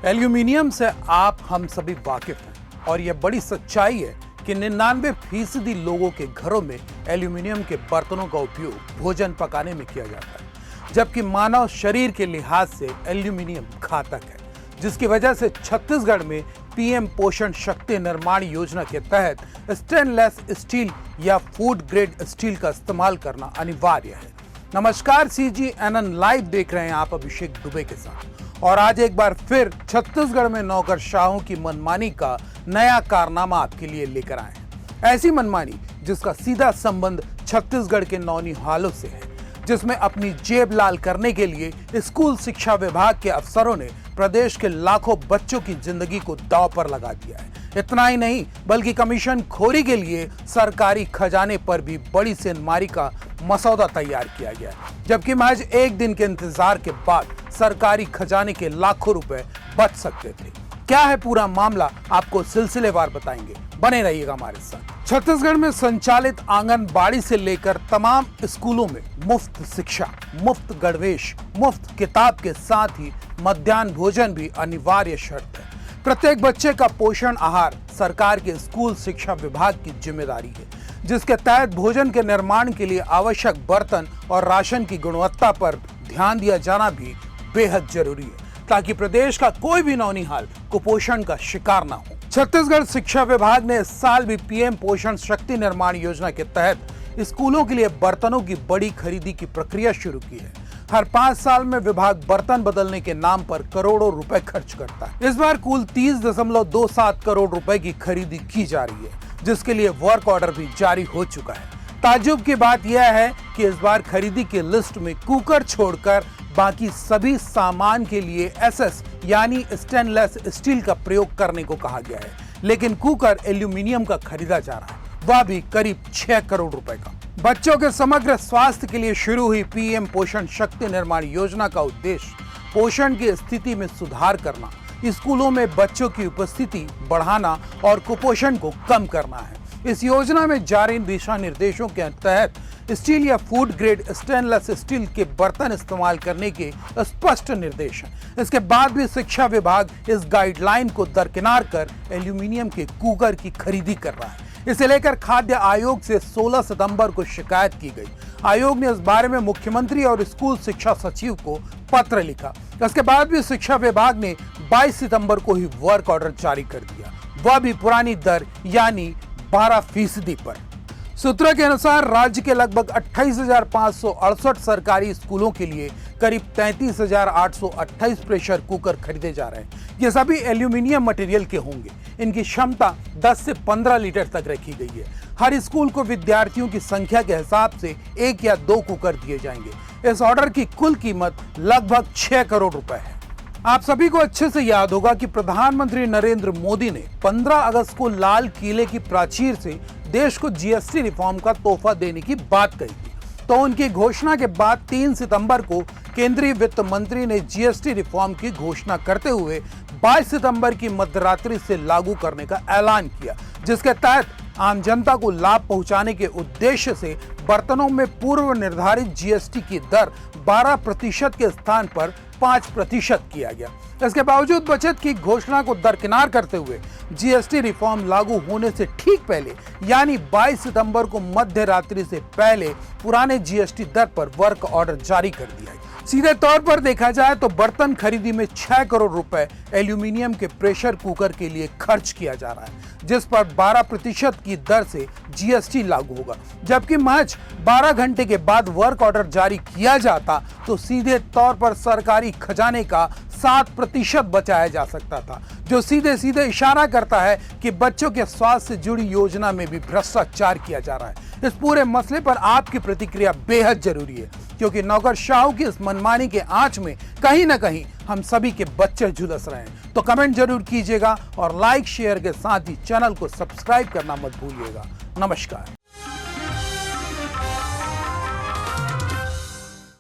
Aluminium से आप हम सभी वाकिफ हैं और यह बड़ी सच्चाई है कि 99% लोगों के घरों में एल्यूमिनियम के बर्तनों का उपयोग भोजन पकाने में किया जाता है, जबकि मानव शरीर के लिहाज से एल्यूमिनियम घातक है, जिसकी वजह से छत्तीसगढ़ में पीएम पोषण शक्ति निर्माण योजना के तहत स्टेनलेस स्टील या फूड ग्रेड स्टील का इस्तेमाल करना अनिवार्य है। नमस्कार, CGNN लाइव देख रहे हैं आप अभिषेक दुबे के साथ। और आज एक बार फिर छत्तीसगढ़ में नौकरशाहों की मनमानी का नया कारनामा आपके लिए लेकर आए हैं। ऐसी मनमानी जिसका सीधा संबंध छत्तीसगढ़ के नौनिहालों से है, जिसमें अपनी जेब लाल करने के लिए स्कूल शिक्षा विभाग के अफसरों ने प्रदेश के लाखों बच्चों की जिंदगी को दांव पर लगा दिया है। इतना ही नहीं, बल्कि कमीशन खोरी के लिए सरकारी खजाने पर भी बड़ी सेंधमारी का मसौदा तैयार किया गया, जबकि महज एक दिन के इंतजार के बाद सरकारी खजाने के लाखों रुपए बच सकते थे। क्या है पूरा मामला, आपको सिलसिलेवार बताएंगे, बने रहिएगा हमारे साथ। छत्तीसगढ़ में संचालित आंगनबाड़ी से लेकर तमाम स्कूलों में मुफ्त शिक्षा, मुफ्त गणवेश, मुफ्त किताब के साथ ही मध्याह्न भोजन भी अनिवार्य शर्त है। प्रत्येक बच्चे का पोषण आहार सरकार के स्कूल शिक्षा विभाग की जिम्मेदारी है, जिसके तहत भोजन के निर्माण के लिए आवश्यक बर्तन और राशन की गुणवत्ता पर ध्यान दिया जाना भी बेहद जरूरी है, ताकि प्रदेश का कोई भी नौनिहाल कुपोषण का शिकार ना हो। छत्तीसगढ़ शिक्षा विभाग ने इस साल भी पीएम पोषण शक्ति निर्माण योजना के तहत स्कूलों के लिए बर्तनों की बड़ी खरीदी की प्रक्रिया शुरू की है। हर 5 साल में विभाग बर्तन बदलने के नाम पर करोड़ों रुपए खर्च करता है। इस बार कुल 30.27 करोड़ रुपए की खरीदी की जा रही है, जिसके लिए वर्क ऑर्डर भी जारी हो चुका है। ताज्जुब की बात यह है कि इस बार खरीदी की लिस्ट में कुकर छोड़कर बाकी सभी सामान के लिए SS यानी स्टेनलेस स्टील का प्रयोग करने को कहा गया है, लेकिन कुकर एल्यूमिनियम का खरीदा जा रहा है, वह भी करीब 6 करोड़ रुपए का। बच्चों के समग्र स्वास्थ्य के लिए शुरू हुई पीएम पोषण शक्ति निर्माण योजना का उद्देश्य पोषण की स्थिति में सुधार करना, स्कूलों में बच्चों की उपस्थिति बढ़ाना और कुपोषण को कम करना है। इस योजना में जारी दिशा निर्देशों के तहत स्टील या फूड ग्रेड स्टेनलेस स्टील के बर्तन इस्तेमाल करने के स्पष्ट निर्देश हैं। इसके बाद भी शिक्षा विभाग इस गाइडलाइन को दरकिनार कर एल्यूमिनियम के कुकर की खरीदी कर रहा है। इसे लेकर खाद्य आयोग से 16 सितंबर को शिकायत की गई। आयोग ने इस बारे में मुख्यमंत्री और स्कूल शिक्षा सचिव को पत्र लिखा। इसके बाद भी शिक्षा विभाग ने 22 सितंबर को ही वर्क ऑर्डर जारी कर दिया, वह भी पुरानी दर यानी 12% पर। सूत्रों के अनुसार राज्य के लगभग 28,568 सरकारी स्कूलों के लिए करीब 33,828 प्रेशर कुकर खरीदे जा रहे हैं। ये सभी एल्यूमिनियम मटेरियल के होंगे। इनकी क्षमता 10 से 15 लीटर तक रखी गई है। हर स्कूल को विद्यार्थियों की संख्या के हिसाब से 1 या 2 कुकर दिए जाएंगे। इस ऑर्डर की कुल कीमत लगभग 6 करोड़ रुपए है। आप सभी को अच्छे से याद होगा कि प्रधानमंत्री नरेंद्र मोदी ने 15 अगस्त को लाल किले की प्राचीर से देश को GST रिफॉर्म का तोहफा देने की बात कही थी। तो उनकी घोषणा के बाद 3 सितंबर को केंद्रीय वित्त मंत्री ने GST रिफॉर्म की घोषणा करते हुए 22 सितंबर की मध्यरात्रि से लागू करने का ऐलान किया, जिसके तहत आम जनता को लाभ पहुंचाने के उद्देश्य से बर्तनों में पूर्व निर्धारित GST की दर 12% के स्थान पर 5% किया गया। इसके बावजूद बचत की घोषणा को दरकिनार करते हुए GST रिफॉर्म लागू होने से ठीक पहले यानी 22 सितंबर को मध्य रात्रि से पहले पुराने GST दर पर वर्क ऑर्डर जारी कर दिया गया। सीधे तौर पर देखा जाए तो बर्तन खरीदी में 6 करोड़ रुपए एल्यूमिनियम के प्रेशर कुकर के लिए खर्च किया जा रहा है, जिस पर 12% की दर से GST लागू होगा। जबकि महज 12 घंटे के बाद वर्क ऑर्डर जारी किया जाता तो सीधे तौर पर सरकारी खजाने का 7% बचाया जा सकता था, जो सीधे सीधे इशारा करता है कि बच्चों के स्वास्थ्य से जुड़ी योजना में भी भ्रष्टाचार किया जा रहा है। इस पूरे मसले पर आपकी प्रतिक्रिया बेहद जरूरी है, क्योंकि नौकरशाहों की इस मनमानी के आंच में कहीं ना कहीं हम सभी के बच्चे झुलस रहे हैं। तो कमेंट जरूर कीजिएगा और लाइक शेयर के साथ ही चैनल को सब्सक्राइब करना मत भूलिएगा। नमस्कार।